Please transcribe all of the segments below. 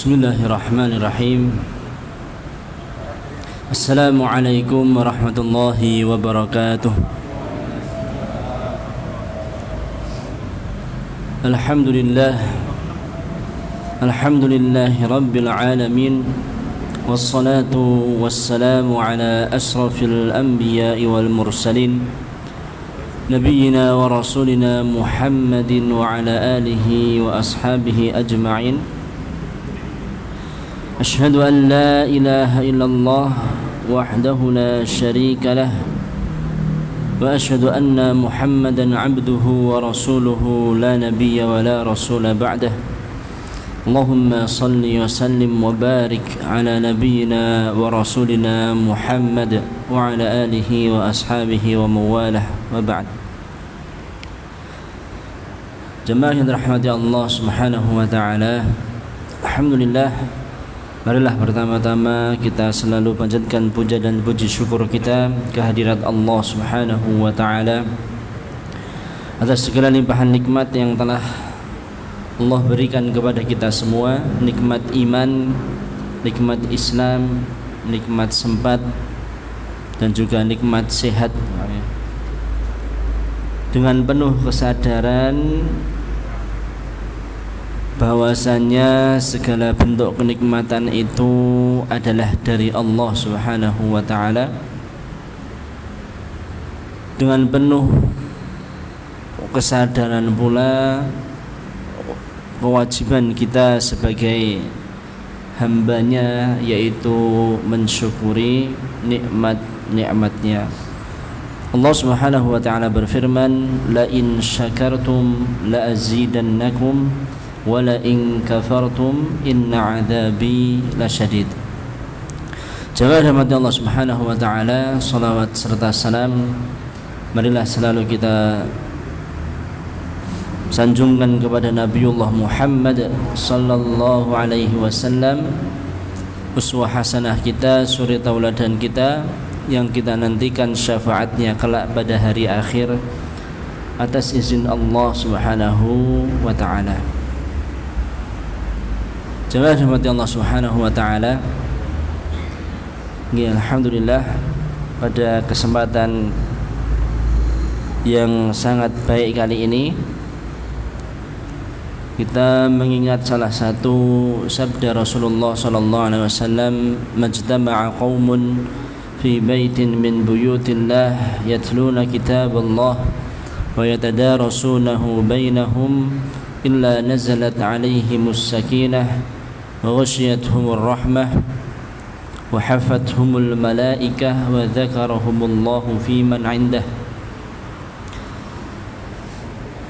Bismillahirrahmanirrahim. Assalamualaikum warahmatullahi wabarakatuh. Alhamdulillahi rabbil alamin. Wassalatu wassalamu ala asrafil anbiya'i wal mursalin, nabiyyina wa rasulina Muhammadin wa ala alihi wa ashabihi ajma'in. Asyhadu an la ilaha illallah wahdahu la syarika lah, wa asyhadu anna Muhammadan abduhu wa rasuluhu la nabiyya wa la rasula ba'dah. Allahumma salli wa sallim wa barik ala nabiyyina wa rasulina Muhammad wa ala alihi wa ashabihi wa mawalah, wa ba'd. Jemaah yang dirahmati Allah Subhanahu wa taala, alhamdulillah, marilah pertama-tama kita selalu panjatkan puja dan puji syukur kita kehadirat Allah Subhanahu wa taala atas segala limpahan nikmat yang telah Allah berikan kepada kita semua, nikmat iman, nikmat Islam, nikmat sempat, dan juga nikmat sehat. Dengan penuh kesadaran bahwasannya segala bentuk kenikmatan itu adalah dari Allah Subhanahu wa taala, dengan penuh kesadaran pula kewajiban kita sebagai hambanya yaitu mensyukuri nikmat-nikmatnya. Allah Subhanahu wa taala berfirman, la in syakartum la azidannakum wa la in kafartum inna adzabi lasyadid. Jemaah rahmati Allah Subhanahu wa taala, salawat serta salam marilah selalu kita sanjungkan kepada Nabiullah Muhammad sallallahu alaihi wasallam, uswah hasanah kita, suri tauladan kita yang kita nantikan syafaatnya kelak pada hari akhir atas izin Allah Subhanahu wa taala. Jemaah rahmati Allah Subhanahu wa taala, alhamdulillah pada kesempatan yang sangat baik kali ini kita mengingat salah satu sabda Rasulullah sallallahu alaihi wasallam, majtama'a qaumun fi baitin min buyutillah yatluna kitaballah wa yatadarasunahu bainahum illa nazalat alaihimus sakinah wa ghashiyatuhumur rahmah wa hafathumul malaikah wa dzakarahumullahu fi man 'indah.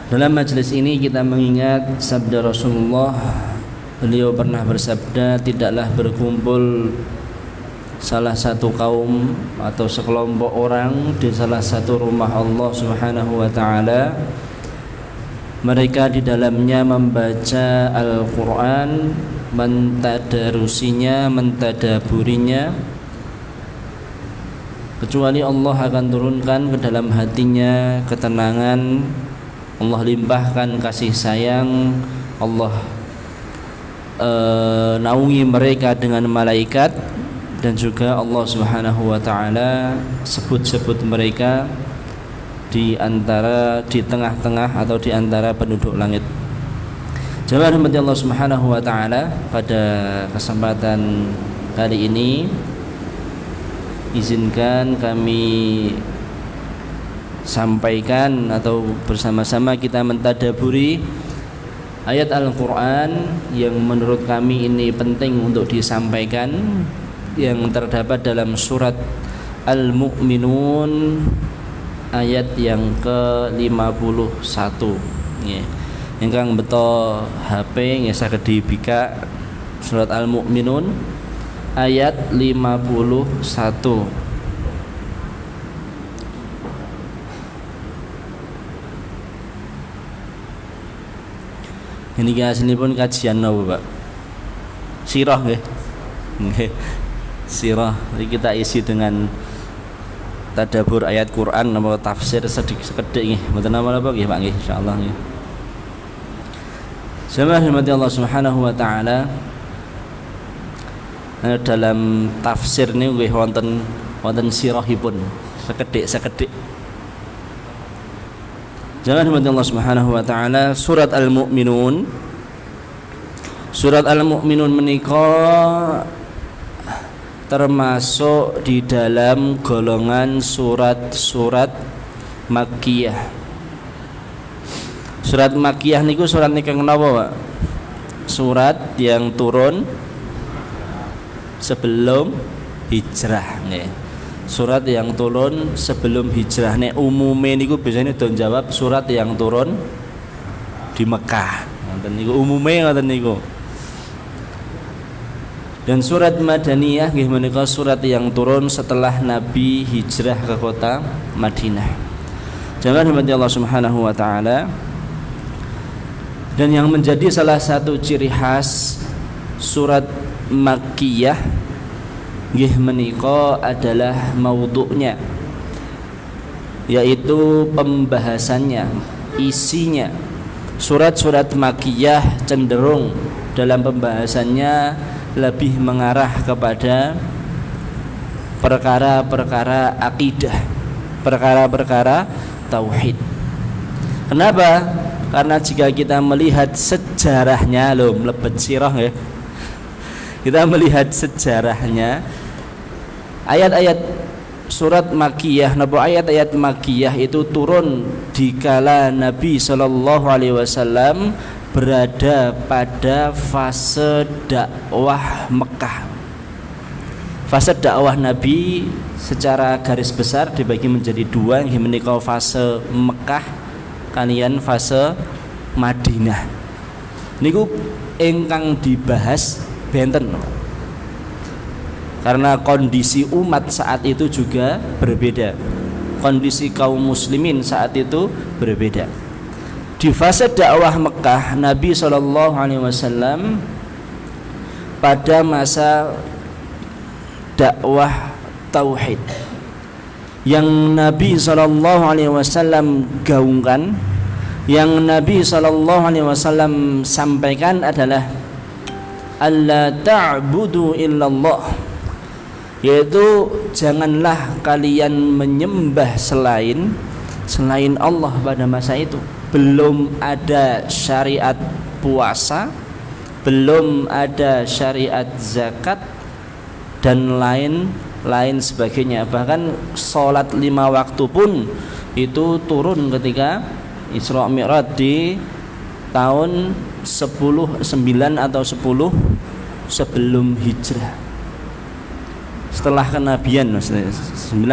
Dalam majelis ini kita mengingat sabda Rasulullah. Beliau pernah bersabda, tidaklah berkumpul salah satu kaum atau sekelompok orang di salah satu rumah Allah Subhanahu wa taala, mereka di dalamnya membaca Al-Quran, mentadarusinya, mentadaburinya, kecuali Allah akan turunkan ke dalam hatinya ketenangan, Allah limpahkan kasih sayang, Allah naungi mereka dengan malaikat, dan juga Allah Subhanahu wa taala sebut-sebut mereka di tengah-tengah atau di antara penduduk langit. Jemaah rahmati Allah Subhanahu wa taala, pada kesempatan kali ini izinkan kami sampaikan atau bersama-sama kita mentadaburi ayat Al-Quran yang menurut kami ini penting untuk disampaikan, yang terdapat dalam surat Al-Mu'minun ayat yang ke-51. Ingkang beto HP nggih saged dibika surat Al-Mu'minun ayat 51. Ini asli pun kajian apa, Pak? Sirah nggih. Nggih. Sirah. Jadi kita isi dengan tadabbur ayat Quran atau tafsir sekedhik nggih. Mboten napa-napa nggih, Pak nggih, insyaallah nggih. Jemaah rahmati Allah Subhanahu wa taala, dalam tafsir niku nggih wonten sirahipun sekedhik. Jangan dimati Allah Subhanahu wa taala, surat Al-Mu'minun. Surat Al-Mu'minun menika termasuk di dalam golongan surat-surat Makkiyah. Surat Makkiyah niku surat ingkang napa, Pak? Surat yang turun sebelum hijrah nggih. Surat yang turun sebelum hijrah. Nek umume niku biasanya don jawab surat yang turun di Mekah. Ngoten niku umume ngoten niku. Dan surat Madaniyah nggih menika surat yang turun setelah Nabi hijrah ke kota Madinah. Jangan dimati Allah Subhanahu wa taala. Dan yang menjadi salah satu ciri khas surat Makkiyah nggih menika adalah maudhu'nya, yaitu pembahasannya, isinya. Surat-surat Makkiyah cenderung dalam pembahasannya lebih mengarah kepada perkara-perkara akidah, perkara-perkara tauhid. Kenapa? Karena jika kita melihat sejarahnya, mlebet sirah ya. Kita melihat sejarahnya, ayat-ayat surat Makkiyah, ayat-ayat Makkiyah itu turun di kala Nabi sallallahu alaihi wasallam berada pada fase dakwah Mekah. Fase dakwah Nabi secara garis besar dibagi menjadi dua, yang menika fase Mekah kalian fase Madinah. Niku ingkang dibahas benten. Karena kondisi umat saat itu juga berbeda. Kondisi kaum muslimin saat itu berbeda. Di fase dakwah Mekah, Nabi SAW pada masa dakwah tauhid, yang Nabi SAW gaungkan, yang Nabi SAW sampaikan adalah alla ta'budu illallah, yaitu janganlah kalian menyembah selain Allah. Pada masa itu belum ada syariat puasa, belum ada syariat zakat dan lain sebagainya. Bahkan sholat 5 waktu pun itu turun ketika Isra Mi'raj di tahun 9 atau 10 sebelum hijrah, setelah kenabian, 9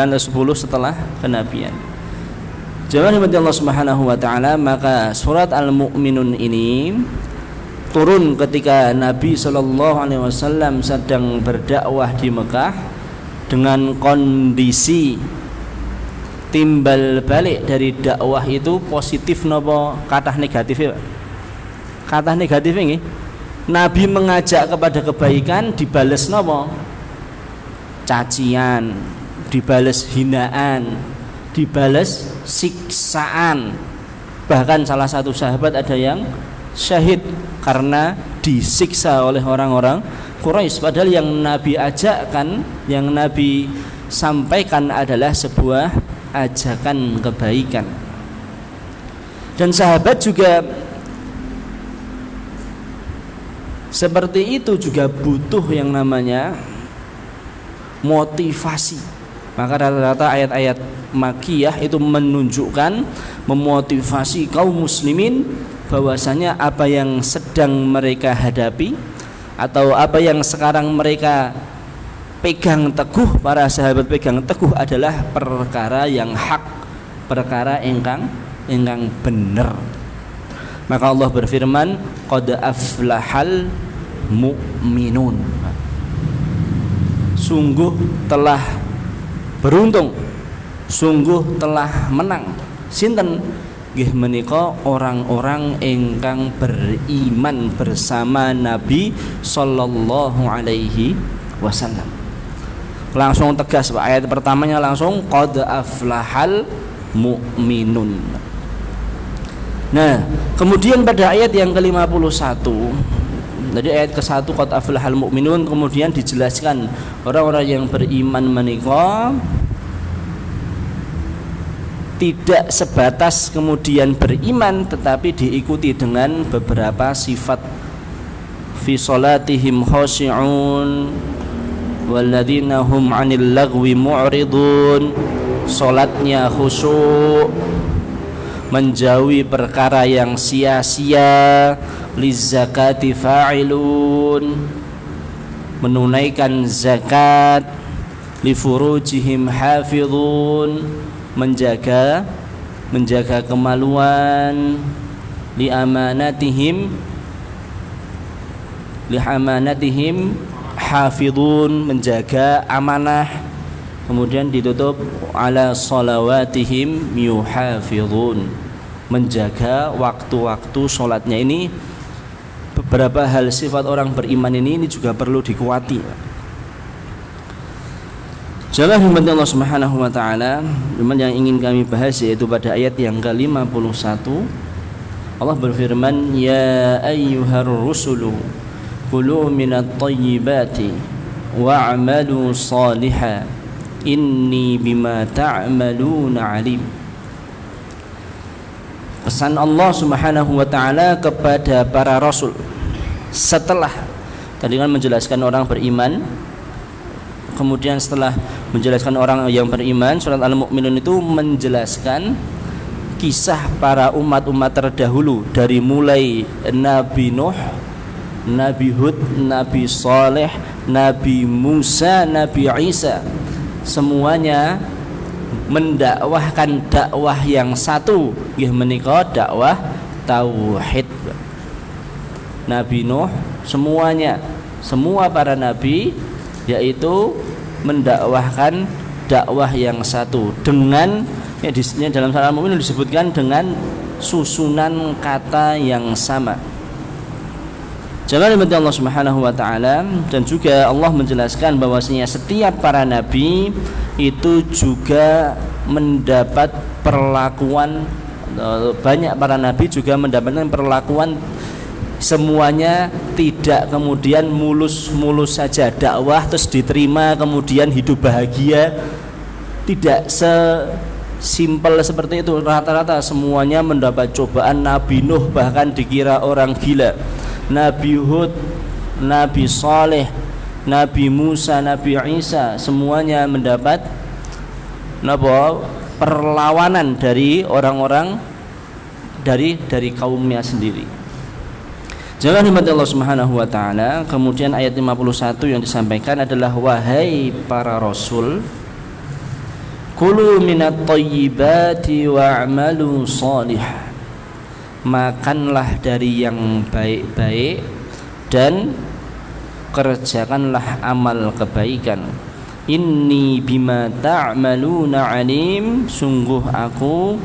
atau 10 setelah kenabian. Jemaah dimati Allah Subhanahu wa taala, maka surat Al-Mu'minun ini turun ketika Nabi sallallahu alaihi wasallam sedang berdakwah di Mekah, dengan kondisi timbal balik dari dakwah itu positif napa kathah negatif ya, Pak? Kathah negatif ini Nabi mengajak kepada kebaikan, dibales napa? Cacian, dibales hinaan, dibales siksaan. Bahkan salah satu sahabat ada yang syahid karena disiksa oleh orang-orang Quraisy. Padahal yang Nabi ajakkan, yang Nabi sampaikan adalah sebuah ajakan kebaikan. Dan sahabat juga seperti itu, juga butuh yang namanya motivasi. Maka rata-rata ayat-ayat Makkiyah itu menunjukkan, memotivasi kaum muslimin bahwasanya apa yang sedang mereka hadapi atau apa yang sekarang mereka pegang teguh, para sahabat pegang teguh adalah perkara yang hak, perkara ingkang benar. Maka Allah berfirman, qad aflahal mu'minun, sungguh telah beruntung, sungguh telah menang sinten nggih menika orang-orang ingkang beriman bersama Nabi sallallahu alaihi wasallam. Langsung tegas Pak, ayat pertamanya langsung qad aflahal mu'minun. Nah, kemudian pada ayat yang ke-51 Jadi ayat ke-1 qad aflahal mu'minun, kemudian dijelaskan orang-orang yang beriman menika tidak sebatas kemudian beriman, tetapi diikuti dengan beberapa sifat. Fi salatihim khashi'un walladzina hum 'anil lagwi mu'ridun. Salatnya khusyuk, menjauhi perkara yang sia-sia. Lizzakati fa'ilun, menunaikan zakat. Lifurujihim hafidhun, menjaga kemaluan. Liamanatihim hafidhun, menjaga amanah. Kemudian ditutup ala salawatihim yuhafidhun, menjaga waktu-waktu sholatnya. Ini beberapa hal sifat orang beriman ini juga perlu dikuati. Jamaah rahmati Allah Subhanahu wa taala, yang ingin kami bahas yaitu pada ayat yang ke-51 Allah berfirman, ya ayyuhar rusulu kulu minat thayyibati wa'malu salihan inni bima ta'maluna alim. Pesan Allah Subhanahu wa taala kepada para rasul setelah tadi kan menjelaskan orang beriman, kemudian setelah menjelaskan orang yang beriman, surat Al-Mu'minun itu menjelaskan kisah para umat-umat terdahulu, dari mulai Nabi Nuh, Nabi Hud, Nabi Saleh, Nabi Musa, Nabi Isa. Semuanya mendakwahkan dakwah yang satu, nggih menika dakwah tauhid. Nabi Nuh semua para nabi yaitu mendakwahkan dakwah yang satu dengan di dalam surah Al-Mu'minun disebutkan dengan susunan kata yang sama. Jamaah Allah Subhanahu wa taala, dan juga Allah menjelaskan bahwasanya setiap para nabi itu juga mendapat perlakuan, banyak para nabi juga mendapatkan perlakuan, semuanya tidak kemudian mulus-mulus saja dakwah terus diterima kemudian hidup bahagia. Tidak sesimpel seperti itu. Rata-rata semuanya mendapat cobaan. Nabi Nuh bahkan dikira orang gila, Nabi Hud, Nabi Saleh, Nabi Musa, Nabi Isa, semuanya mendapat perlawanan dari orang-orang dari kaumnya sendiri. Jangan dimati Allah Subhanahu wa taala. Kemudian ayat 51 yang disampaikan adalah, wahai para rasul, kulu minat thayyibati wa'malu shalihah, makanlah dari yang baik-baik dan kerjakanlah amal kebaikan. Inni bima ta'maluna alim, sungguh aku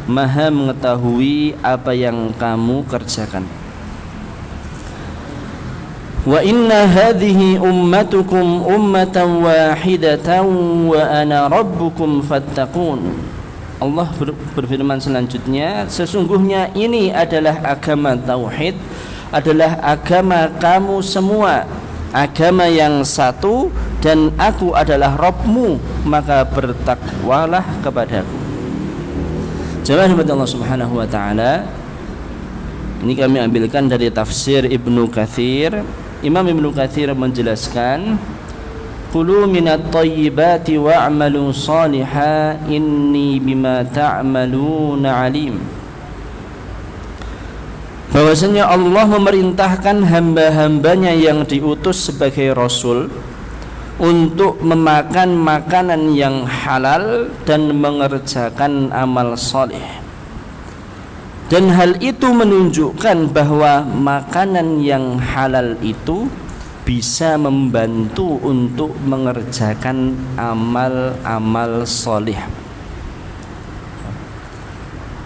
maha mengetahui apa yang kamu kerjakan. Wa inna hadhihi ummatukum ummatan wahidatan wa ana rabbukum fattaqun. Allah berfirman selanjutnya, sesungguhnya ini adalah agama tauhid, adalah agama kamu semua, agama yang satu, dan aku adalah Rabbmu, maka bertakwalah kepadaku. Jamaah Allah Subhanahu wa taala, ini kami ambilkan dari tafsir Ibnu Katsir. Imam Ibnu Katsir menjelaskan, kulu minat thayyibati wa'malu salihan inni bima ta'maluna alim. Bahwasanya Allah memerintahkan hamba-hambanya yang diutus sebagai rasul untuk memakan makanan yang halal dan mengerjakan amal saleh. Dan hal itu menunjukkan bahwa makanan yang halal itu bisa membantu untuk mengerjakan amal-amal soleh.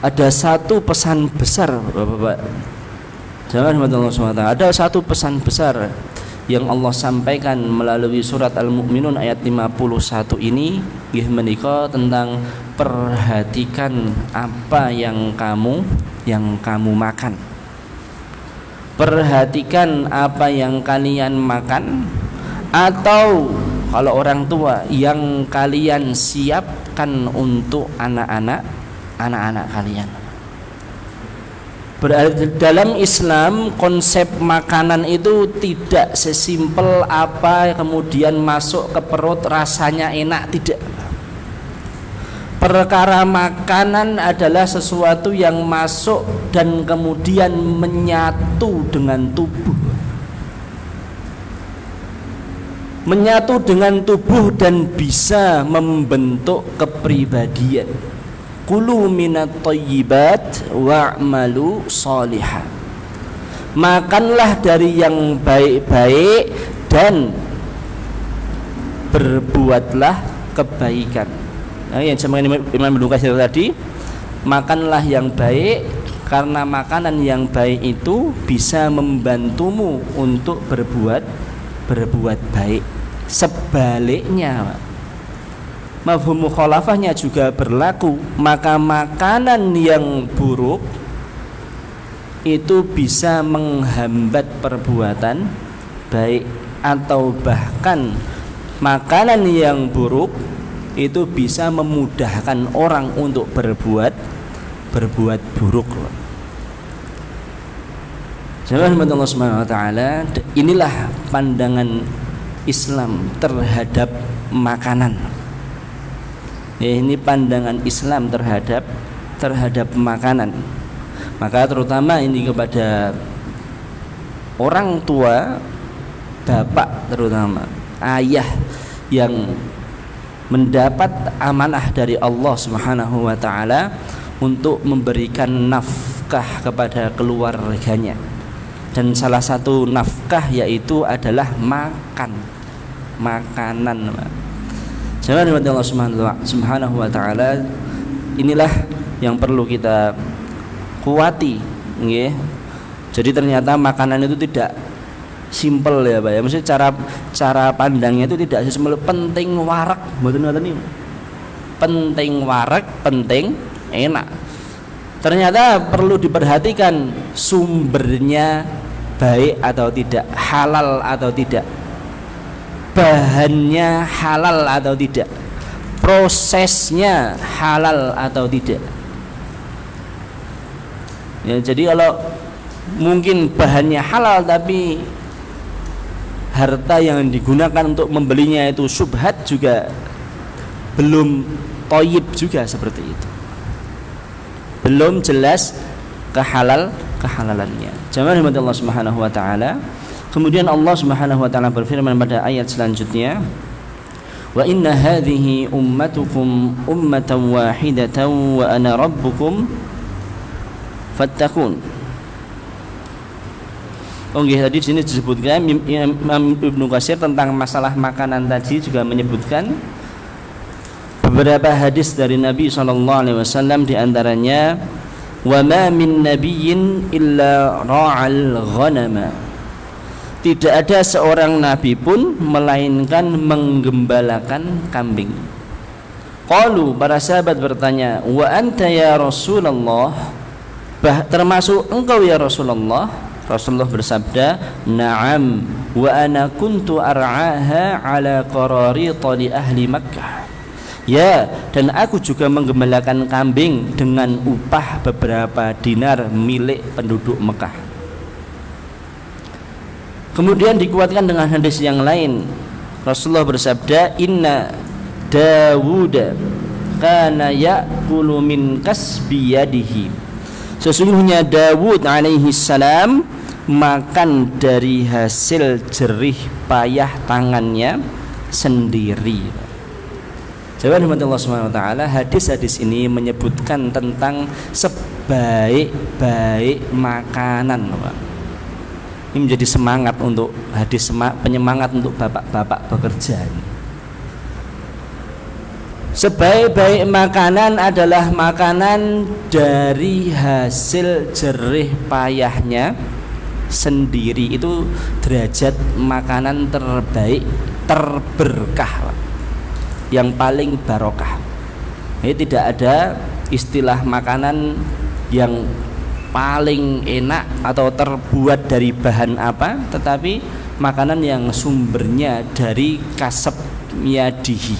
Ada satu pesan besar, Bapak-bapak, jangan Allah SWT, ada satu pesan besar yang Allah sampaikan melalui surat Al-Mu'minun ayat 51 ini, nggih menika tentang perhatikan apa yang kamu makan. perhatikan apa yang kalian makan, atau kalau orang tua yang kalian siapkan untuk anak-anak kalian. Berarti dalam Islam konsep makanan itu tidak sesimpel apa kemudian masuk ke perut rasanya enak, tidak. Perkara makanan adalah sesuatu yang masuk dan kemudian menyatu dengan tubuh, menyatu dengan tubuh dan bisa membentuk kepribadian. Kulu minat thayyibat wa'malu sholihan. Makanlah dari yang baik-baik dan berbuatlah kebaikan. Nah, yang disebutkan Imam Ibnu Katsir tadi, makanlah yang baik karena makanan yang baik itu bisa membantumu untuk berbuat baik. Sebaliknya, mafhum mukhalafahnya juga berlaku, maka makanan yang buruk itu bisa menghambat perbuatan baik, atau bahkan makanan yang buruk itu bisa memudahkan orang untuk berbuat buruk. Jamaah Allah Subhanahu wa taala, inilah pandangan Islam terhadap makanan. Ini pandangan Islam terhadap makanan. Maka terutama ini kepada orang tua, bapak terutama, ayah yang mendapat amanah dari Allah Subhanahu wa taala untuk memberikan nafkah kepada keluarganya. Dan salah satu nafkah yaitu adalah makanan. Jangan lupa Allah Subhanahu wa taala, inilah yang perlu kita kuati, nggih. Jadi ternyata makanan itu tidak simpel ya Pak ya. Maksudnya cara pandangnya itu tidak sesimpel penting warak, mboten ngoten niku. Penting warak, penting enak. Ternyata perlu diperhatikan sumbernya baik atau tidak, halal atau tidak, bahannya halal atau tidak, prosesnya halal atau tidak. Ya, jadi kalau mungkin bahannya halal tapi harta yang digunakan untuk membelinya itu syubhat, juga belum thayyib juga seperti itu. Belum jelas kehalalannya. Jamaah Allah Subhanahu wa taala. Kemudian Allah Subhanahu wa taala berfirman pada ayat selanjutnya, wa inna hadhihi ummatukum ummatan wahidatan wa ana rabbukum fattaqun. Tadi di sini disebutkan Imam Ibnu Katsir tentang masalah makanan tadi juga menyebutkan beberapa hadis dari Nabi SAW, di antaranya wa ma min nabiyyin illa ra'al ghanama. Tidak ada seorang nabi pun melainkan menggembalakan kambing. Qalu, para sahabat bertanya, wa anta ya Rasulullah, termasuk engkau ya Rasulullah? Rasulullah bersabda, na'am wa ana kuntu ar'aha ala qararita li ahli Makkah. Ya, dan aku juga menggembalakan kambing dengan upah beberapa dinar milik penduduk Mekah. Kemudian dikuatkan dengan hadis yang lain. Rasulullah bersabda, inna Dawuda kana ya'kulu min kasbi yadihi. Sesungguhnya Dawud alaihi salam makan dari hasil jerih payah tangannya sendiri. Jawab Allah Subhanahu wa taala, hadis-hadis ini menyebutkan tentang sebaik-baik makanan, Pak. Ini menjadi semangat untuk hadis, penyemangat untuk bapak-bapak bekerja. Sebaik-baik makanan adalah makanan dari hasil jerih payahnya sendiri. Itu derajat makanan terbaik, terberkah, yang paling barokah. Ini tidak ada istilah makanan yang paling enak atau terbuat dari bahan apa, tetapi makanan yang sumbernya dari kasab yadihi,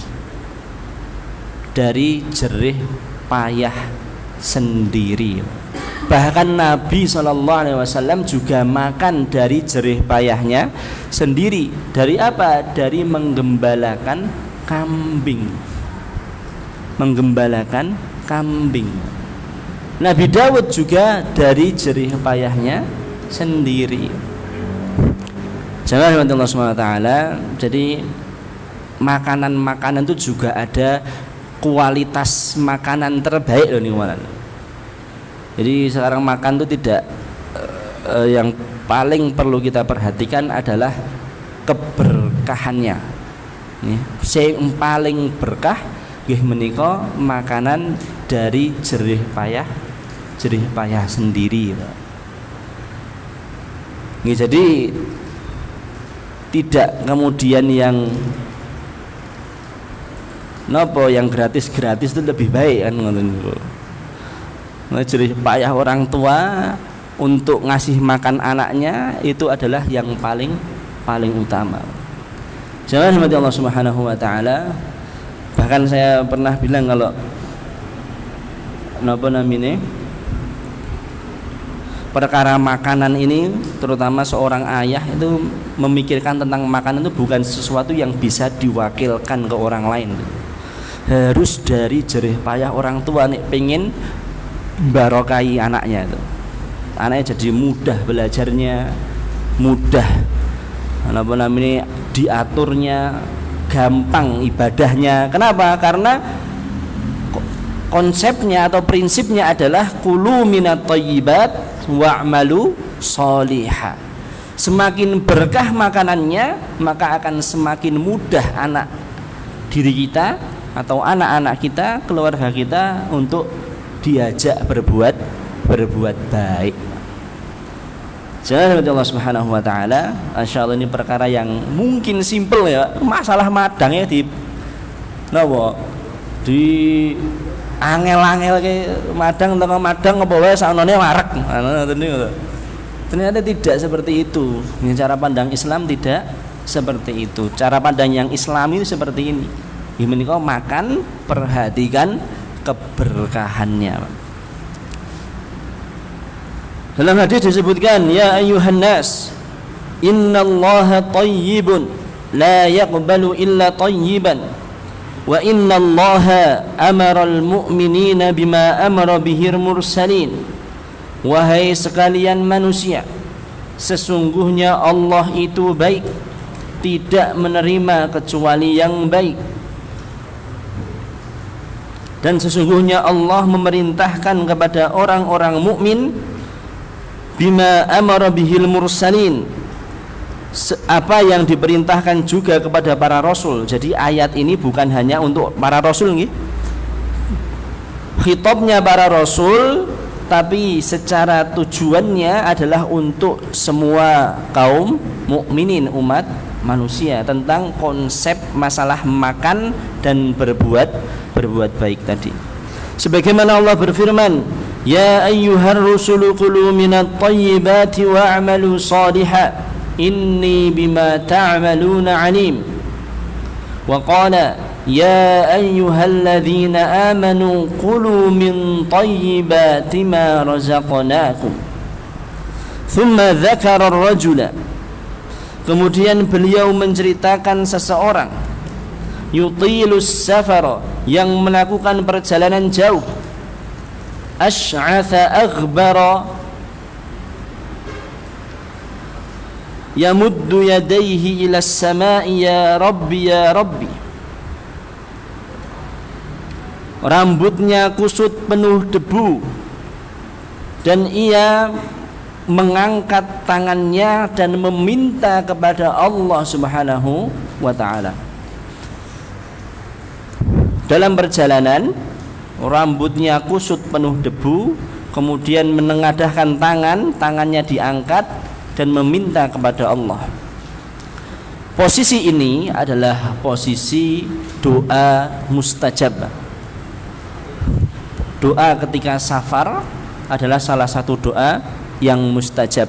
dari jerih payah sendiri. Bahkan Nabi SAW juga makan dari jerih payahnya sendiri. Dari apa? Dari menggembalakan kambing. Menggembalakan kambing. Nabi Dawud juga dari jerih payahnya sendiri. Jamaah Allah SWT. Jadi makanan-makanan itu juga ada kualitas makanan terbaik loh nih kawan. Jadi sekarang makan itu tidak yang paling perlu kita perhatikan adalah keberkahannya. Yang paling berkah nggih menika makanan dari jerih payah sendiri. Nggih, jadi tidak kemudian yang nopo yang gratis-gratis itu lebih baik kan ngoten niku. Jerih payah orang tua untuk ngasih makan anaknya itu adalah yang paling utama. Jangan mati Allah Subhanahu wa taala. Bahkan saya pernah bilang kalau napa namine perkara makanan ini, terutama seorang ayah itu memikirkan tentang makanan itu bukan sesuatu yang bisa diwakilkan ke orang lain. Harus dari jerih payah orang tua nih pengen barokai anaknya itu. Anaknya jadi mudah belajarnya, mudah apa namanya diaturnya, gampang ibadahnya. Kenapa? Karena konsepnya atau prinsipnya adalah kulu minat thayyibat wa'malu sholiha. Semakin berkah makanannya, maka akan semakin mudah anak diri kita atau anak-anak kita, keluarga kita untuk diajak berbuat baik. Jangan Allah Subhanahu wa taala. Insyaallah ini perkara yang mungkin simpel ya. Masalah madang ya di angel-angel ke madang tengah madang apa wae saknone wareg. Ternyata tidak seperti itu. Ini cara pandang Islam tidak seperti itu. Cara pandang yang Islami itu seperti ini. Ini kau makan, perhatikan keberkahannya. Dalam hadis disebutkan, ya ayyuhan nas, innallaha thayyibun la yaqbalu illa thayyiban wa innallaha amaral mu'minina bima amara bihir mursalin. Wahai sekalian manusia, sesungguhnya Allah itu baik, tidak menerima kecuali yang baik. Dan sesungguhnya Allah memerintahkan kepada orang-orang mukmin bima amara bihil mursalin, apa yang diperintahkan juga kepada para rasul. Jadi ayat ini bukan hanya untuk para rasul nggih. Khitabnya para rasul, tapi secara tujuannya adalah untuk semua kaum mukminin, umat manusia, tentang konsep masalah makan dan berbuat baik tadi. Sebagaimana Allah berfirman, ya ayyuhar rusulu kulu minat thayyibati wa'malu shalihan inni bima ta'maluna alim. Wa qala ya ayyuhalladzina amanu kulu min thayyibati ma razaqnakum. Thumma dzakara ar-rajula. Kemudian beliau menceritakan seseorang yutilus safara, yang melakukan perjalanan jauh, asy'atha aghbara yamuddu yadayhi ila as-sama'i ya rabbi ya rabbi. Rambutnya kusut penuh debu dan ia mengangkat tangannya dan meminta kepada Allah Subhanahu wa ta'ala. Dalam perjalanan, rambutnya kusut penuh debu, kemudian menengadahkan tangannya diangkat dan meminta kepada Allah. Posisi ini adalah posisi doa mustajab. Doa ketika safar adalah salah satu doa yang mustajab.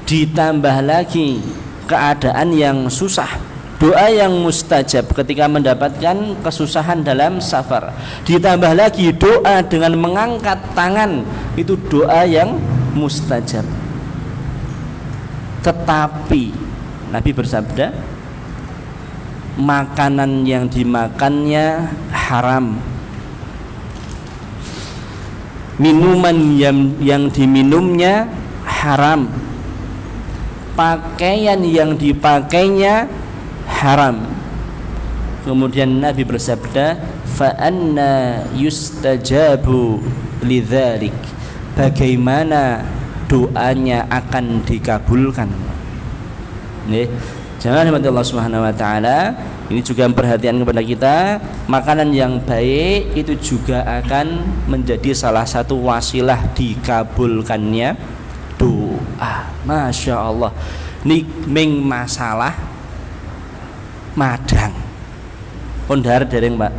Ditambah lagi keadaan yang susah, doa yang mustajab ketika mendapatkan kesusahan dalam safar. Ditambah lagi doa dengan mengangkat tangan, itu doa yang mustajab. Tetapi Nabi bersabda, makanan yang dimakannya haram, minuman yang diminumnya haram, pakaian yang dipakainya haram. Kemudian Nabi bersabda, fa anna yustajabu lidzalik, bagaimana doanya akan dikabulkan. Nih, jangan dimati Allah Subhanahu wa taala. Ini juga perhatian kepada kita, makanan yang baik itu juga akan menjadi salah satu wasilah dikabulkannya doa. Masya Allah. Nikming masalah madang pondar dereng Pak.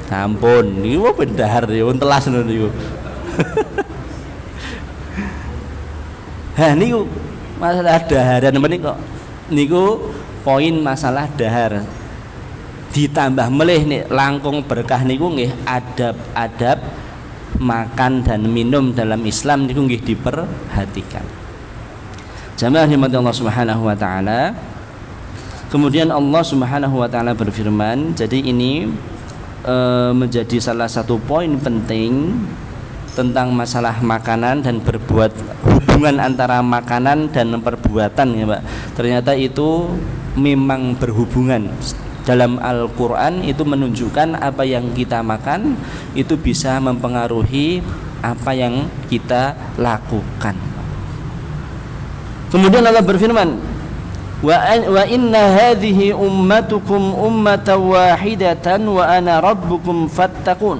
Ampun, niku bendahar ya, telas niku. Niku masalah daharan menika niku poin masalah dahar. Ditambah melih nih langkung berkah niku nggih adab-adab makan dan minum dalam Islam niku nggih diperhatikan. Jamaah rahmati Allah Subhanahu wa taala. Kemudian Allah Subhanahu wa taala berfirman, jadi ini menjadi salah satu poin penting tentang masalah makanan dan berbuat, hubungan antara makanan dan perbuatan ya Pak. Ternyata itu memang berhubungan. Dalam Al-Quran itu menunjukkan apa yang kita makan itu bisa mempengaruhi apa yang kita lakukan. Kemudian Allah berfirman, wa inna hadhihi ummatukum ummatan wahidatan wa ana rabbukum fattaqun.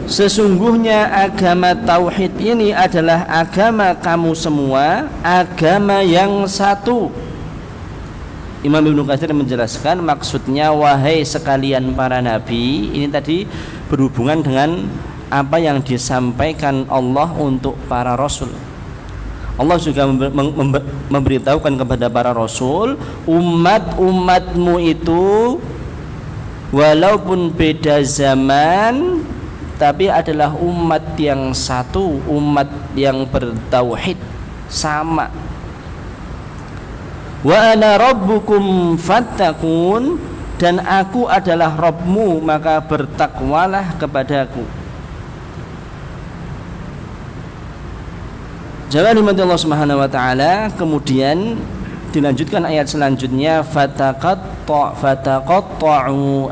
Sesungguhnya agama tauhid ini adalah agama kamu semua, agama yang satu. Imam Ibnu Katsir menjelaskan maksudnya wahai sekalian para nabi, ini tadi berhubungan dengan apa yang disampaikan Allah untuk para rasul. Allah juga memberitahukan kepada para rasul, umat-umatmu itu walaupun beda zaman tapi adalah umat yang satu, umat yang bertauhid sama. Wa ana rabbukum fattaqun, dan aku adalah Rabbmu maka bertakwalah kepadaku. Jangan dimati Allah Subhanahu wa taala. Kemudian dilanjutkan ayat selanjutnya, fataqatta'u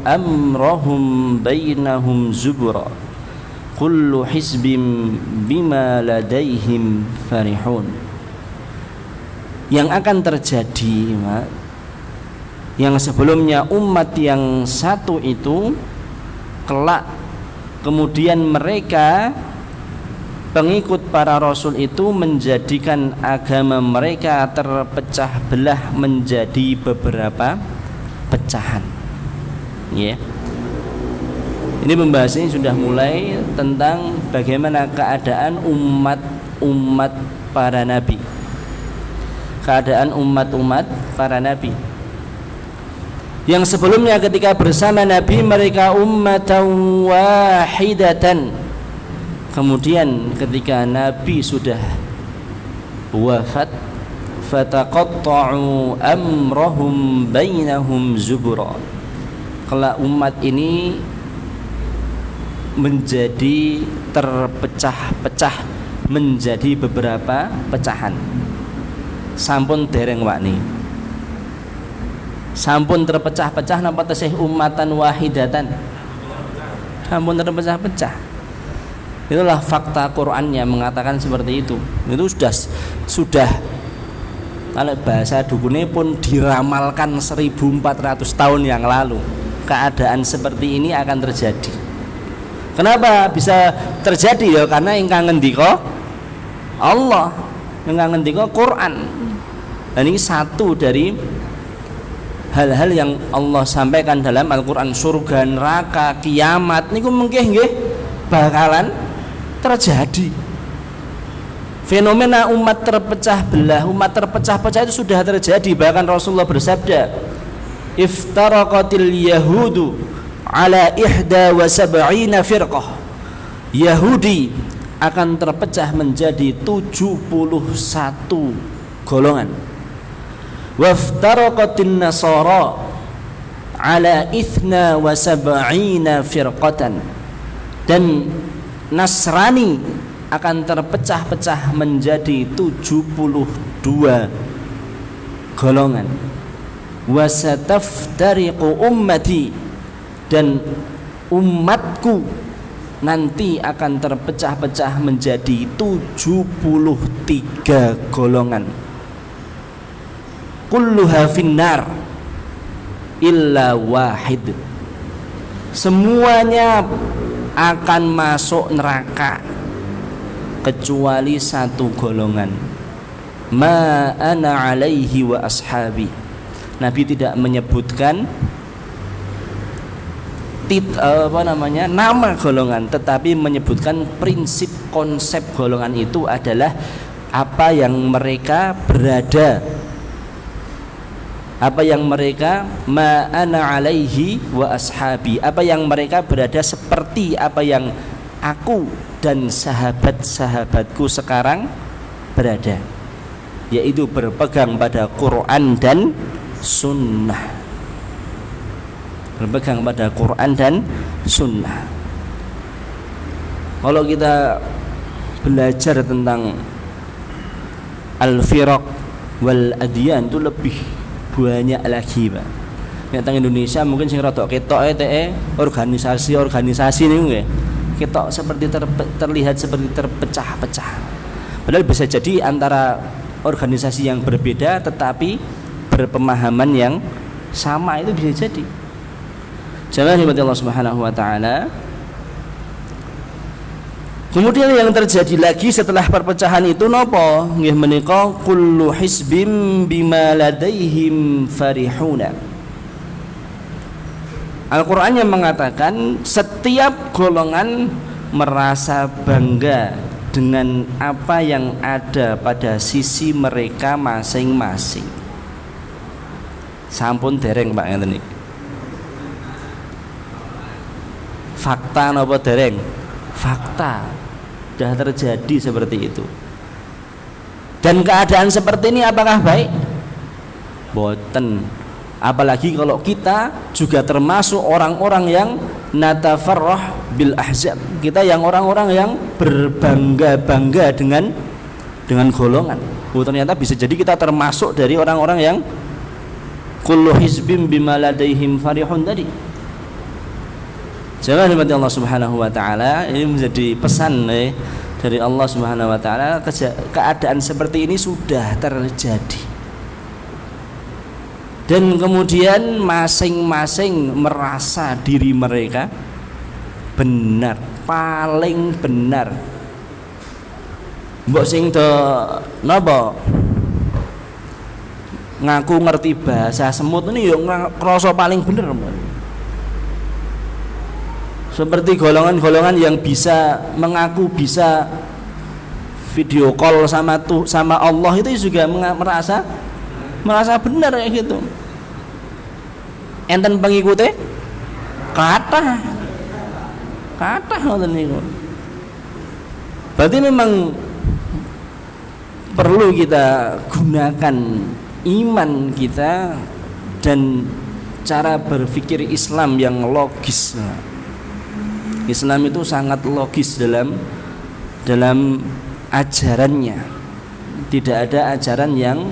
amrahum bainahum zubura kullu hizbim bima ladaihim farihun. Yang akan terjadi yang sebelumnya umat yang satu itu kelak kemudian mereka pengikut para rasul itu menjadikan agama mereka terpecah belah menjadi beberapa pecahan. Ya. Ini pembahasannya sudah mulai tentang bagaimana keadaan umat para nabi. Keadaan umat para nabi. Yang sebelumnya ketika bersama Nabi mereka ummatan wahidatan. Kemudian ketika Nabi sudah wafat, fataqatta'u amrahum bainahum zubura. Kelak umat ini menjadi terpecah-pecah menjadi beberapa pecahan. Sampun dereng wakni. Sampun terpecah-pecah napa tesih ummatan wahidatan. Sampun terpecah-pecah. Itulah fakta Quran yang mengatakan seperti itu. Itu sudah kalau bahasa dukune pun diramalkan 1400 tahun yang lalu keadaan seperti ini akan terjadi. Kenapa bisa terjadi ya? Karena ingkang ngendika Allah, ingkang ngendika Quran. Dan ini satu dari hal-hal yang Allah sampaikan dalam Al-Qur'an, surga, neraka, kiamat niku mungkin nggih bakalan terjadi. Fenomena umat terpecah belah, umat terpecah-pecah itu sudah terjadi. Bahkan Rasulullah bersabda, iftaraqatil yahudu ala 71 firqah. Yahudi akan terpecah menjadi 71 golongan. Waftaraqatin nasara ala 72 firqatan. Dan Nasrani akan terpecah-pecah menjadi 72 golongan. Wasataftariqu ummati, dan umatku nanti akan terpecah-pecah menjadi 73 golongan. Kulluha finnar illa wahid. Semuanya akan masuk neraka kecuali satu golongan. Ma ana alaihi wa ashabi. Nabi tidak menyebutkan nama golongan, tetapi menyebutkan prinsip konsep golongan itu adalah apa yang mereka berada, apa yang mereka ma ana alaihi wa ashabi, apa yang mereka berada seperti apa yang aku dan sahabat-sahabatku sekarang berada, yaitu berpegang pada Quran dan Sunnah. Berpegang pada Quran dan Sunnah. Kalau kita belajar tentang al-firaq wal adyan itu lebih banyak lagi, Pak. Nek teng Indonesia mungkin sing rada ketok organisasi niku nggih. Ketok seperti terlihat seperti terpecah-pecah. Padahal bisa jadi antara organisasi yang berbeda tetapi berpemahaman yang sama, itu bisa jadi. Jamaah rahmati Allah Subhanahu wa taala. Kemudian yang terjadi lagi setelah perpecahan itu napa? Nggih menika kullu hizbim bima ladaihim farihuna. Al-Qur'an yang mengatakan setiap golongan merasa bangga dengan apa yang ada pada sisi mereka masing-masing. Sampun dereng Pak ngeten iki. Fakta napa dereng? Fakta. Sudah terjadi seperti itu. Dan keadaan seperti ini apakah baik? Boten. Apalagi kalau kita juga termasuk orang-orang yang natafarrah bil ahzab. Kita yang orang-orang yang berbangga-bangga dengan golongan. Ternyata bisa jadi kita termasuk dari orang-orang yang kullu hizbim bima ladaihim farihun tadi. Jangan dimati Allah Subhanahu wa taala, ini menjadi pesan dari Allah Subhanahu wa taala. Keadaan seperti ini sudah terjadi. Dan kemudian masing-masing merasa diri mereka benar, paling benar. Mbok sing do napa? Ngaku ngerti bahasa semut ini yo ngrasa paling bener. Seperti golongan-golongan yang bisa mengaku bisa video call sama Allah itu juga merasa benar kayak gitu. Enten pengikutnya kata ngoten niku. Berarti memang perlu kita gunakan iman kita dan cara berpikir Islam yang logis. Islam itu sangat logis dalam ajarannya. Tidak ada ajaran yang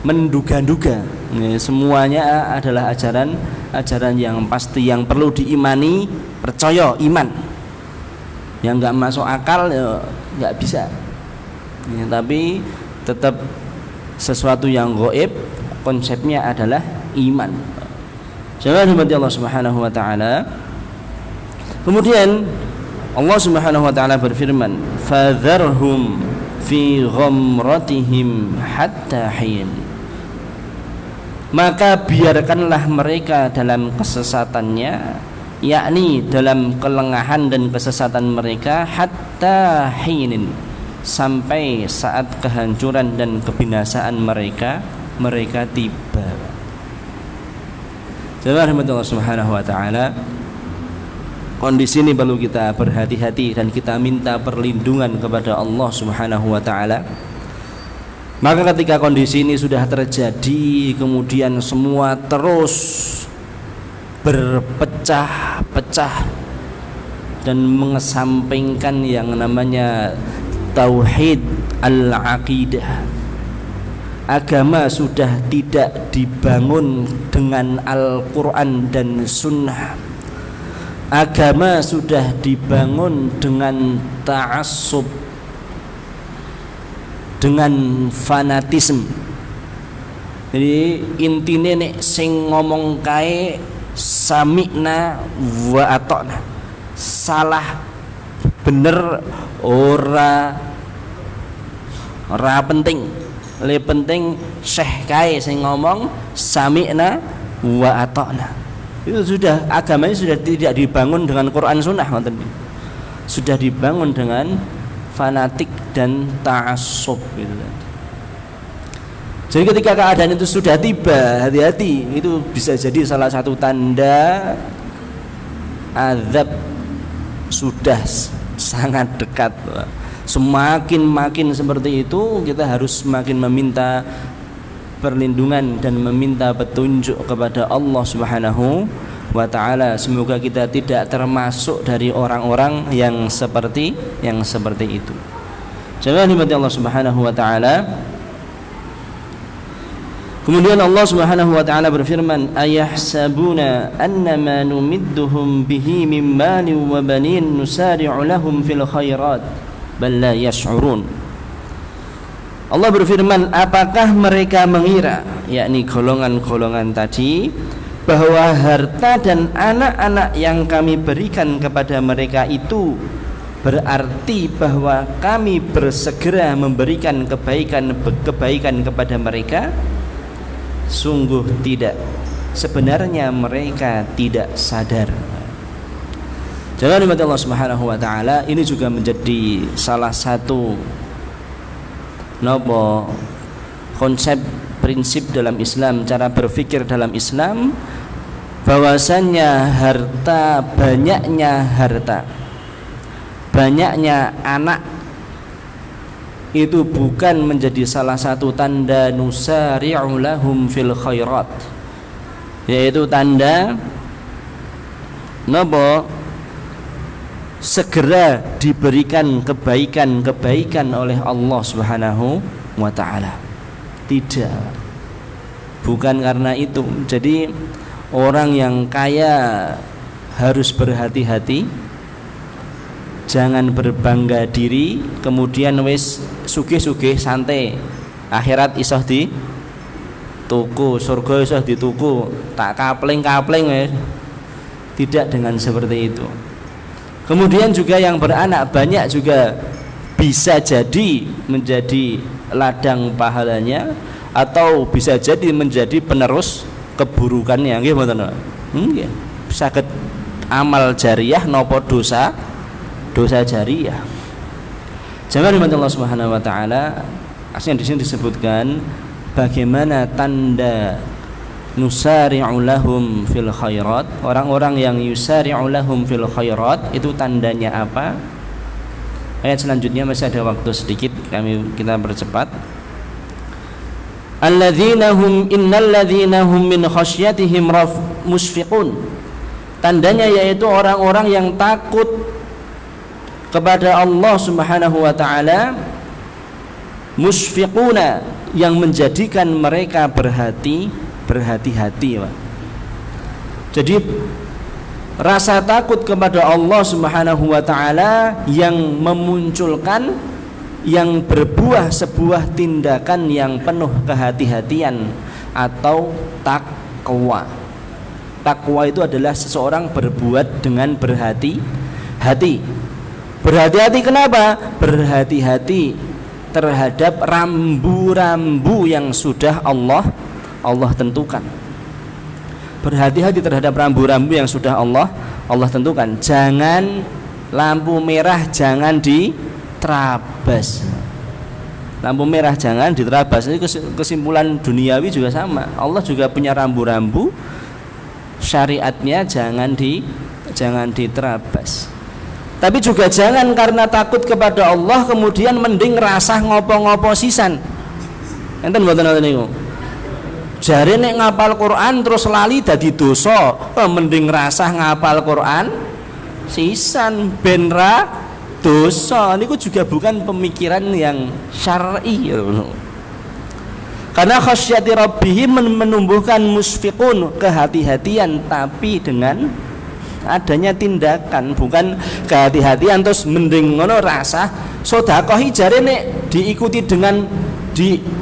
menduga-duga. Semuanya adalah ajaran yang pasti, yang perlu diimani, percaya, iman. Yang enggak masuk akal ya enggak bisa. Ya, tapi tetap sesuatu yang gaib, konsepnya adalah iman. Jangan dimati Allah Subhanahu wa taala. Kemudian Allah Subhanahu wa taala berfirman, "Fadharhum fi ghamratihim hatta hin." maka biarkanlah mereka dalam kesesatannya, yakni dalam kelengahan dan kesesatan mereka, hatta hinin, sampai saat kehancuran dan kebinasaan mereka tiba. Jemaah rahmatullah subhanahu wa ta'ala, kondisi ini perlu kita berhati-hati dan kita minta perlindungan kepada Allah subhanahu wa ta'ala. Maka ketika kondisi ini sudah terjadi, kemudian semua terus berpecah-pecah dan mengesampingkan yang namanya tauhid al-aqidah, agama sudah tidak dibangun dengan Al-Quran dan Sunnah, agama sudah dibangun dengan ta'assub, dengan fanatisme. Jadi intine nek sing ngomong kae sami'na wa ata'na, salah bener ora penting, le penting syekh kae sing ngomong sami'na wa ata'na. Itu sudah, agamanya sudah tidak dibangun dengan Quran Sunnah, sudah dibangun dengan fanatik dan ta'assub gitu. Jadi ketika keadaan itu sudah tiba, hati-hati, itu bisa jadi salah satu tanda azab sudah sangat dekat. Semakin seperti itu, kita harus semakin meminta perlindungan dan meminta petunjuk kepada Allah Subhanahu wa ta'ala. Semoga kita tidak termasuk dari orang-orang yang seperti itu. Jangan dimati Allah Subhanahu wa ta'ala. Kemudian Allah Subhanahu wa ta'ala berfirman, ayahsabuna annama numidduhum bihi min malin wa banin nusari'u lahum fil khairat bal la yash'urun. Allah berfirman, apakah mereka mengira, yakni golongan-golongan tadi, bahwa harta dan anak-anak yang kami berikan kepada mereka itu berarti bahwa kami bersegera memberikan kebaikan kepada mereka? Sungguh tidak. Sebenarnya mereka tidak sadar. Jangan dimati Allah Subhanahu wa ta'ala. Ini juga menjadi salah satu konsep prinsip dalam Islam, cara berpikir dalam Islam, bahwasannya banyaknya anak itu bukan menjadi salah satu tanda nusari'u lahum fil khairat, yaitu tanda segera diberikan kebaikan oleh Allah Subhanahu wa ta'ala. Tidak, bukan karena itu. Jadi orang yang kaya harus berhati-hati, jangan berbangga diri, kemudian wis sugih-sugih santai, akhirat isoh di tuku, surga isoh dituku, tak kapling wis. Tidak dengan seperti itu. Kemudian juga yang beranak banyak juga bisa jadi menjadi ladang pahalanya, atau bisa jadi menjadi penerus keburukannya. Nggih mboten? Nggih. Saged amal jariyah nopo dosa jariyah. Jangan dimati Allah Subhanahu wa ta'ala. Aslinya di sini disebutkan bagaimana tanda nusari'u lahum fil khairat. Orang-orang yang yusari'u lahum fil khairat itu tandanya apa? Ayat selanjutnya masih ada waktu sedikit, kita bercepat. Innalladzina hum min khasyatihim musfiqun. Tandanya yaitu orang-orang yang takut kepada Allah Subhanahu wa ta'ala, musfiquna, yang menjadikan mereka berhati-hati. Jadi rasa takut kepada Allah Subhanahu wa ta'ala yang memunculkan, yang berbuah sebuah tindakan yang penuh kehati-hatian atau takwa. Takwa itu adalah seseorang berbuat dengan berhati-hati. Berhati-hati kenapa? Berhati-hati terhadap rambu-rambu yang sudah Allah Allah tentukan. Berhati-hati terhadap rambu-rambu yang sudah Allah tentukan. Jangan lampu merah jangan diterabas. Lampu merah jangan diterabas. Ini kesimpulan duniawi juga sama. Allah juga punya rambu-rambu. Syariatnya jangan diterabas. Tapi juga jangan karena takut kepada Allah kemudian mending rasah ngopo-ngopo sisan. Enten mboten ngoten niku. Jare nek ngapal Quran terus lali dadi dosa, mending rasah ngapal Quran sisan ben ra dosa. Niku juga bukan pemikiran yang syar'i. Karena khasyati rabbih menumbuhkan musfiqun, kehati-hatian, tapi dengan adanya tindakan, bukan kehati-hatian terus mending ngono rasah. Sedekah jare nek diikuti dengan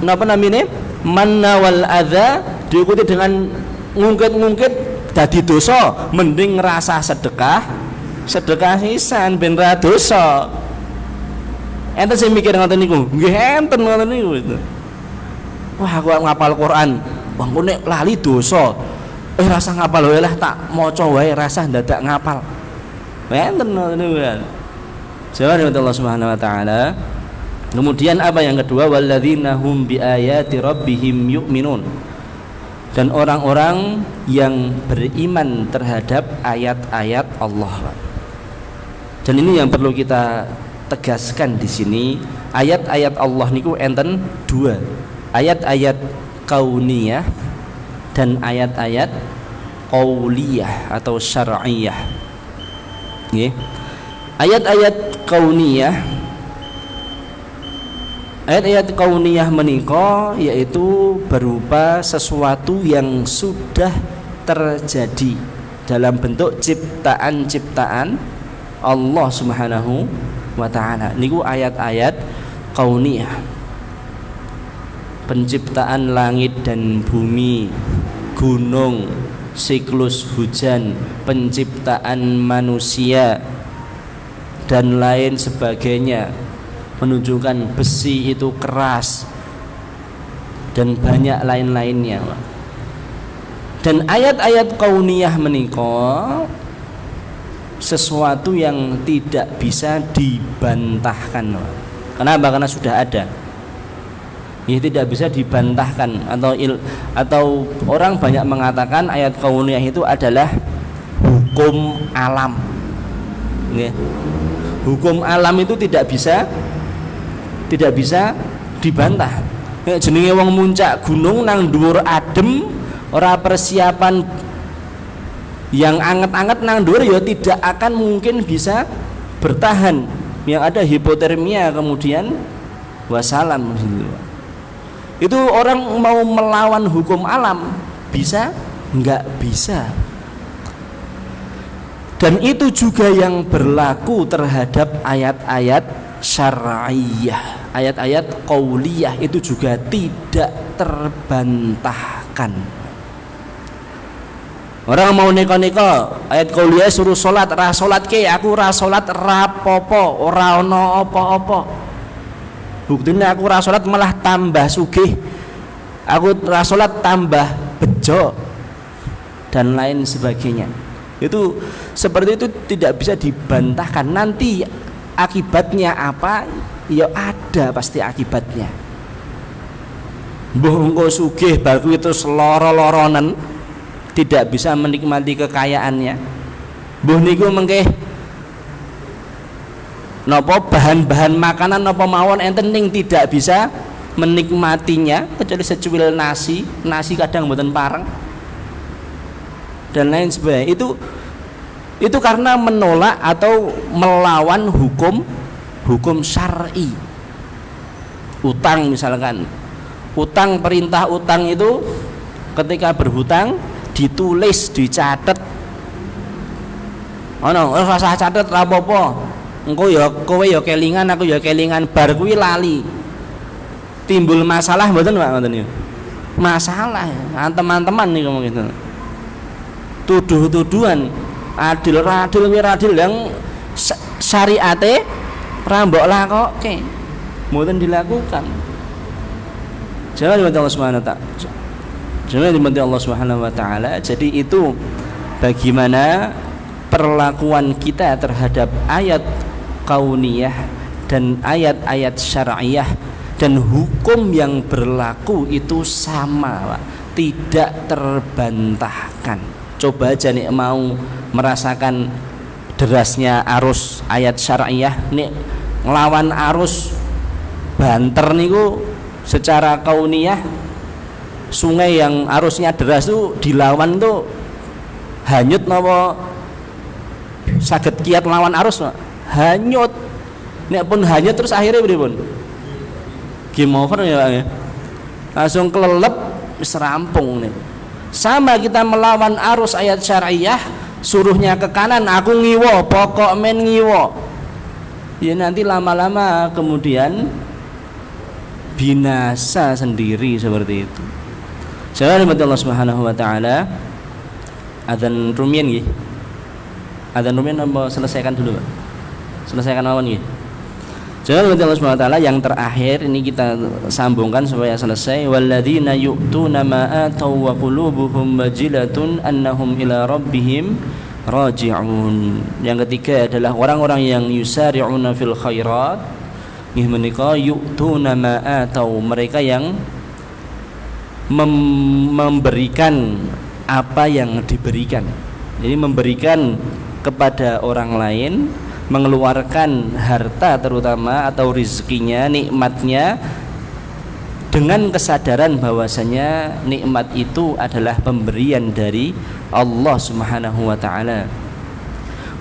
napa namine manna wal adza, diikuti dengan ngungkit-ngungkit dadi dosa, mending rasah sedekah sisan ben ra dosa. Enten sing mikir ngoten niku, nggih enten ngoten niku. Wah, aku ngapal Quran, wah engko nek lali dosa. Rasa ngapal wae lah, tak maca wae rasa dadak ngapal. Enten ngoten niku kan. Jawab Allah Subhanahu wa taala. Kemudian apa yang kedua, walladzina hum biayati rabbihim yu'minun. Dan orang-orang yang beriman terhadap ayat-ayat Allah. Dan ini yang perlu kita tegaskan di sini. Ayat-ayat Allah niku enten dua. Ayat-ayat kauniyah dan ayat-ayat qauliyah atau syar'iyah. Nggih. Ayat-ayat kauniyah, ayat-ayat kauniyah menika yaitu berupa sesuatu yang sudah terjadi dalam bentuk ciptaan-ciptaan Allah Subhanahu wa taala. Niku ayat-ayat kauniyah. Penciptaan langit dan bumi, gunung, siklus hujan, penciptaan manusia dan lain sebagainya, menunjukkan besi itu keras dan banyak lain-lainnya. Dan ayat-ayat kauniyah menika sesuatu yang tidak bisa dibantahkan. Kenapa? Karena sudah ada. Ya, tidak bisa dibantahkan, atau orang banyak mengatakan ayat kauniyah itu adalah hukum alam. Nggih. Hukum alam itu tidak bisa dibantah. Nek jenenge wong muncak gunung nang dhuwur adem, ora persiapan yang anget-anget nang dhuwur ya tidak akan mungkin bisa bertahan. Yang ada hipotermia kemudian wassalam. Itu orang mau melawan hukum alam bisa? Enggak bisa. Dan itu juga yang berlaku terhadap ayat-ayat syar'iyah. Ayat-ayat qauliyah itu juga tidak terbantahkan. Orang mau neko-neko ayat qauliyah suruh salat, ra salat ke, aku ra salat ra apa-apa, ora ana apa-apa. Buktinya aku ra salat malah tambah sugih, aku ra salat tambah bejo dan lain sebagainya. Itu seperti itu tidak bisa dibantahkan. Nanti akibatnya apa? Ya ada pasti akibatnya. Mbah engko sugih bar kuwi terus loro-loronen, tidak bisa menikmati kekayaannya. Mbah niku mengke napa bahan-bahan makanan napa mawon enten ning tidak bisa menikmatinya kecuali secuil nasi kadang mboten pareng dan lain sebagainya. Itu karena menolak atau melawan hukum syar'i. Utang misalkan, utang, perintah utang itu ketika berhutang ditulis, dicatat. Ono ora usah catet ra apa-apa. Engko ya kowe ya kelingan, aku ya kelingan, bar kuwi lali. Timbul masalah mboten Pak ngoten niku. Masalah teman-teman niku gitu. Tuduh-tuduhan adil yang syariate ra mbok lakoke. Mboten dilakukan. Jangan Allah Subhanahu wa taala. Jemaah dimati Allah Subhanahu wa taala. Jadi itu bagaimana perlakuan kita terhadap ayat kauniyah dan ayat-ayat syar'iyah, dan hukum yang berlaku itu sama, Pak. Tidak terbantahkan. Coba aja nih mau merasakan derasnya arus ayat syar'iyah nih ngelawan arus banter niku secara kauniyah. Sungai yang arusnya deras tuh dilawan tuh hanyut napa saged kiat lawan arus, Pak? Hanyut. Nek pun hanyut terus akhirnya pripun? Game over ya, Pak ya. Langsung kelelep wis rampung nih. Sama kita melawan arus ayat syariah, suruhnya ke kanan aku ngiwo, pokok men ngiwo. Ya nanti lama-lama kemudian binasa sendiri seperti itu. Jangan dimati Allah Subhanahu wa taala. Adzan rumiyin nggih. Adzan rumiyin apa selesaikan dulu, Pak? Selesaikan mawon nggih. Jangan dimati Allah Subhanahu wa taala, yang terakhir ini kita sambungkan supaya selesai. Walladzina yu'tuna ma ataw wa qulubuhum wajilatun annahum ila rabbihim raji'un. Yang ketiga adalah orang-orang yang yusari'una fil khairat. Nggih menika yu'tuna ma ataw, mereka yang memberikan apa yang diberikan. Jadi memberikan kepada orang lain, mengeluarkan harta terutama atau rezekinya, nikmatnya, dengan kesadaran bahwasanya nikmat itu adalah pemberian dari Allah Subhanahu wa taala.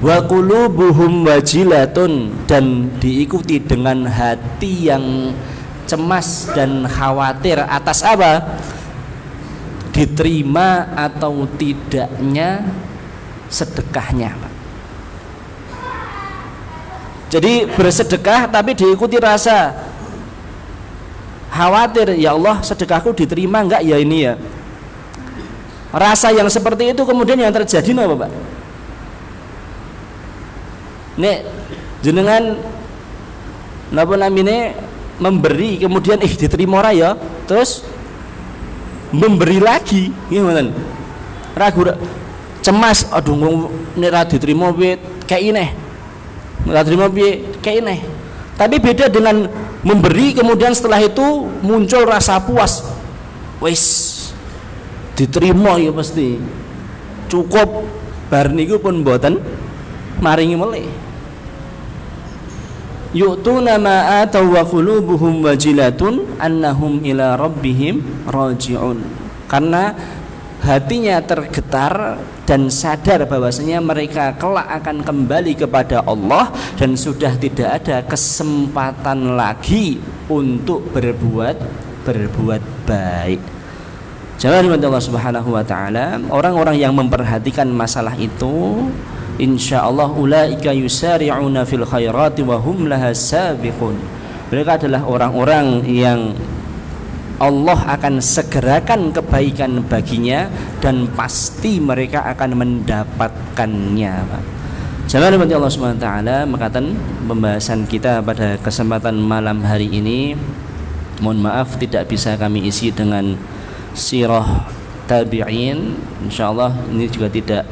Wa qulubuhum wajilatun, dan diikuti dengan hati yang cemas dan khawatir atas apa? Diterima atau tidaknya sedekahnya, Pak. Jadi bersedekah tapi diikuti rasa khawatir, ya Allah sedekahku diterima enggak ya ini ya. Rasa yang seperti itu kemudian yang terjadi apa, Pak? Nek jenengan napa namine memberi kemudian diterima ora ya, terus memberi lagi, gimana? Ragu, cemas, aduh nek ra diterima piye kayak ini. Ra diterima piye kayak ini. Tapi beda dengan memberi kemudian setelah itu muncul rasa puas. Wis diterima ya pasti. Cukup bar niku pun mboten maringi melih. Yu'tuna ma ataw wa qulubuhum wajilatun annahum ila rabbihim raji'un. Karena hatinya tergetar dan sadar bahwasanya mereka kelak akan kembali kepada Allah dan sudah tidak ada kesempatan lagi untuk berbuat baik. Jangan lupa Allah Subhanahu wa taala, orang-orang yang memperhatikan masalah itu insyaallah ulaika yusari'una fil khairati wa hum laha sabiqun. Mereka adalah orang-orang yang Allah akan segerakan kebaikan baginya dan pasti mereka akan mendapatkannya. Jangan lupa Allah Subhanahu wa taala, makatan pembahasan kita pada kesempatan malam hari ini mohon maaf tidak bisa kami isi dengan sirah tabi'in. Insyaallah ini juga tidak,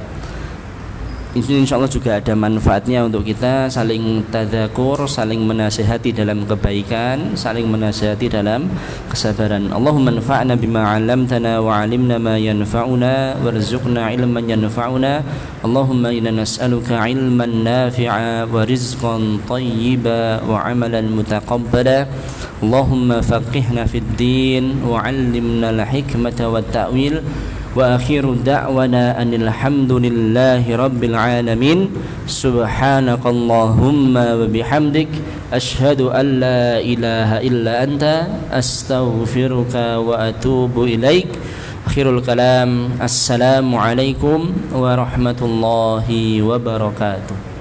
insyaallah juga ada manfaatnya untuk kita saling tadzakur, saling menasihati dalam kebaikan, saling menasihati dalam kesabaran. Allahumma anfa'na bima 'allamtana wa 'allimna ma yanfa'una warzuqna 'ilman yanfa'una. Allahumma inna nas'aluka 'ilman nafi'a wa rizqan thayyiba wa 'amalan mutaqabbala. Allahumma faqihna fid din wa 'allimna al-hikmata wat ta'wil. Wa akhiru da'wana anil hamdulillahi rabbil alamin. Subhanakallahumma wa bihamdik asyhadu an la ilaha illa anta astaghfiruka wa atubu ilaik. Akhirul kalam, assalamu alaikum warahmatullahi wabarakatuh.